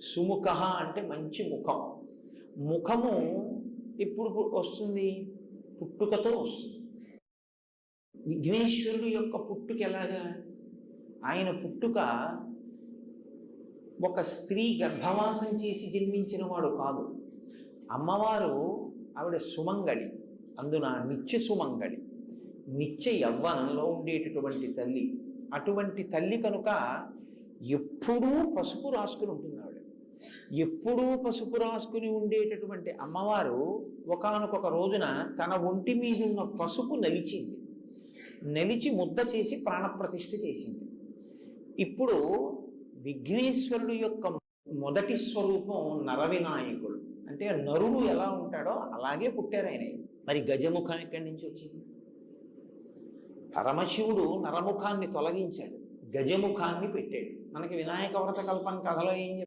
సుముఖ అంటే మంచి ముఖం. ముఖము ఇప్పుడు వస్తుంది, పుట్టుకతో వస్తుంది. విఘ్నేశ్వరుడు యొక్క పుట్టుక ఎలాగా? ఆయన పుట్టుక ఒక స్త్రీ గర్భవాసం చేసి జన్మించిన వాడు కాదు. అమ్మవారు ఆవిడ సుమంగళి, అందున నిత్య సుమంగళి, నిత్య యవ్వనంలో ఉండేటటువంటి తల్లి. అటువంటి తల్లి కనుక ఎప్పుడూ పసుపు రాసుకుని ఉంటుంది ఆవిడ. ఎప్పుడూ పసుపు రాసుకుని ఉండేటటువంటి అమ్మవారు ఒకానొక రోజున తన ఒంటి మీద ఉన్న పసుపు నలిచింది. నలిచి ముద్ద చేసి ప్రాణప్రతిష్ఠ చేసింది. ఇప్పుడు విఘ్నేశ్వరుడు యొక్క మొదటి స్వరూపం నరవినాయకుడు. అంటే నరుడు ఎలా ఉంటాడో అలాగే పుట్టారు ఆయన. మరి గజముఖం ఎక్కడి నుంచి వచ్చింది? పరమశివుడు నరముఖాన్ని తొలగించాడు, గజముఖాన్ని పెట్టాడు. మనకి వినాయక వ్రత కల్పం కథలో ఏం